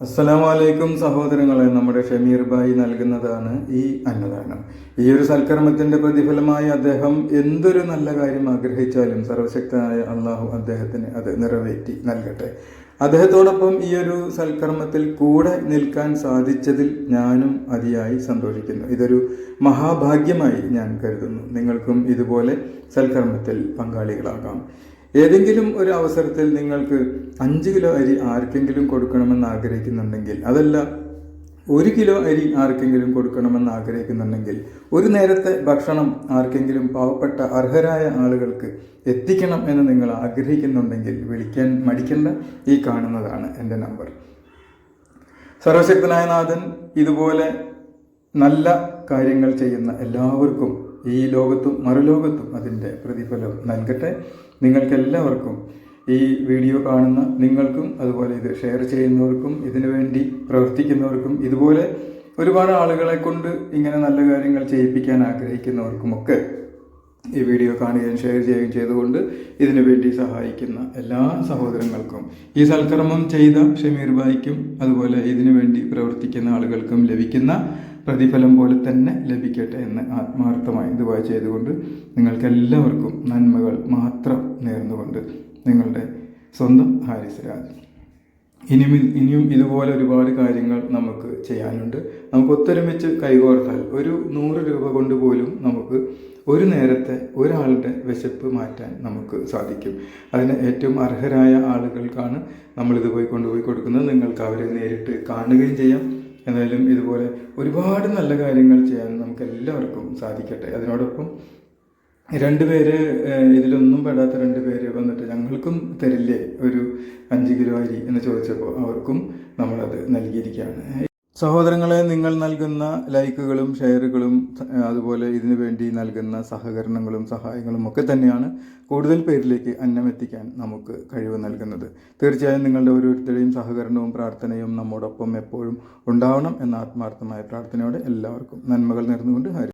അസ്സലാമലൈക്കും സഹോദരങ്ങളെ, നമ്മുടെ ഷമീർ ഭായി നൽകുന്നതാണ് ഈ അന്നദാനം. ഈ ഒരു സൽക്കർമ്മത്തിന്റെ പ്രതിഫലമായി അദ്ദേഹം എന്തൊരു നല്ല കാര്യം ആഗ്രഹിച്ചാലും സർവശക്തനായ അള്ളാഹു അദ്ദേഹത്തിന് അത് നിറവേറ്റി നൽകട്ടെ. അദ്ദേഹത്തോടൊപ്പം ഈ ഒരു സൽക്കർമ്മത്തിൽ കൂടെ നിൽക്കാൻ സാധിച്ചതിൽ ഞാനും അതിയായി സന്തോഷിക്കുന്നു. ഇതൊരു മഹാഭാഗ്യമായി ഞാൻ കരുതുന്നു. നിങ്ങൾക്കും ഇതുപോലെ സൽക്കർമ്മത്തിൽ പങ്കാളികളാകാം. ഏതെങ്കിലും ഒരു അവസരത്തിൽ നിങ്ങൾക്ക് 5 കിലോ അരി ആർക്കെങ്കിലും കൊടുക്കണമെന്ന് ആഗ്രഹിക്കുന്നുണ്ടെങ്കിൽ, അതല്ല 1 കിലോ അരി ആർക്കെങ്കിലും കൊടുക്കണമെന്ന് ആഗ്രഹിക്കുന്നുണ്ടെങ്കിൽ, ഒരു നേരത്തെ ഭക്ഷണം ആർക്കെങ്കിലും പാവപ്പെട്ട അർഹരായ ആളുകൾക്ക് എത്തിക്കണം എന്ന് നിങ്ങൾ ആഗ്രഹിക്കുന്നുണ്ടെങ്കിൽ വിളിക്കാൻ മടിക്കേണ്ട. ഈ കാണുന്നതാണ് എൻ്റെ നമ്പർ. സർവശക്തനായ നാഥൻ ഇതുപോലെ നല്ല കാര്യങ്ങൾ ചെയ്യുന്ന എല്ലാവർക്കും ഈ ലോകത്തും മറുലോകത്തും അതിൻ്റെ പ്രതിഫലം നൽകട്ടെ. നിങ്ങൾക്കെല്ലാവർക്കും, ഈ വീഡിയോ കാണുന്ന നിങ്ങൾക്കും, അതുപോലെ ഇത് ഷെയർ ചെയ്യുന്നവർക്കും, ഇതിനു വേണ്ടി പ്രവർത്തിക്കുന്നവർക്കും, ഇതുപോലെ ഒരുപാട് ആളുകളെ കൊണ്ട് ഇങ്ങനെ നല്ല കാര്യങ്ങൾ ചെയ്യിപ്പിക്കാൻ ആഗ്രഹിക്കുന്നവർക്കുമൊക്കെ ഈ വീഡിയോ കാണുകയും ഷെയർ ചെയ്യുകയും ചെയ്തുകൊണ്ട് ഇതിനു വേണ്ടി സഹായിക്കുന്ന എല്ലാ സഹോദരങ്ങൾക്കും, ഈ സൽക്കർമ്മം ചെയ്ത ഷമീർ ഭായിക്കും അതുപോലെ ഇതിനു വേണ്ടി പ്രവർത്തിക്കുന്ന ആളുകൾക്കും ലഭിക്കുന്ന പ്രതിഫലം പോലെ തന്നെ ലഭിക്കട്ടെ എന്ന് ആത്മാർത്ഥമായി ദുആ ചെയ്തുകൊണ്ട് നിങ്ങൾക്കെല്ലാവർക്കും നന്മകൾ മാത്രം നേർന്നുകൊണ്ട് നിങ്ങളുടെ സ്വന്തം ഹാരിസ് രാജ്. ഇനിയും ഇതുപോലെ ഒരുപാട് കാര്യങ്ങൾ നമുക്ക് ചെയ്യാനുണ്ട്. നമുക്ക് ഒത്തൊരുമിച്ച് കൈകോർത്താൽ ഒരു 100 രൂപ കൊണ്ട് പോലും നമുക്ക് ഒരു നേരത്തെ ഒരാളുടെ വിശപ്പ് മാറ്റാൻ നമുക്ക് സാധിക്കും. അതിന് ഏറ്റവും അർഹരായ ആളുകൾക്കാണ് നമ്മളിത് കൊണ്ടുപോയി കൊടുക്കുന്നത്. നിങ്ങൾക്ക് അവരെ നേരിട്ട് കാണുകയും ചെയ്യാം. എന്തായാലും ഇതുപോലെ ഒരുപാട് നല്ല കാര്യങ്ങൾ ചെയ്യാൻ നമുക്ക് എല്ലാവർക്കും സാധിക്കട്ടെ. അതിനോടൊപ്പം 2 പേര്, ഇതിലൊന്നും പെടാത്ത 2 പേര് വന്നിട്ട് ഞങ്ങൾക്കും തരില്ലേ ഒരു 5 കിലോ അരി എന്ന് ചോദിച്ചപ്പോൾ അവർക്കും നമ്മളത് നൽകിയിരിക്കുകയാണ്. സഹോദരങ്ങളെ, നിങ്ങൾ നൽകുന്ന ലൈക്കുകളും ഷെയറുകളും അതുപോലെ ഇതിനു വേണ്ടി നൽകുന്ന സഹകരണങ്ങളും സഹായങ്ങളും ഒക്കെ തന്നെയാണ് കൂടുതൽ പേരിലേക്ക് അന്നമെത്തിക്കാൻ നമുക്ക് കഴിവ് നൽകുന്നത്. തീർച്ചയായും നിങ്ങളുടെ ഓരോരുത്തരുടെയും സഹകരണവും പ്രാർത്ഥനയും നമ്മോടൊപ്പം എപ്പോഴും ഉണ്ടാവണം എന്ന ആത്മാർത്ഥമായ പ്രാർത്ഥനയോടെ എല്ലാവർക്കും നന്മകൾ നേർന്നുകൊണ്ട്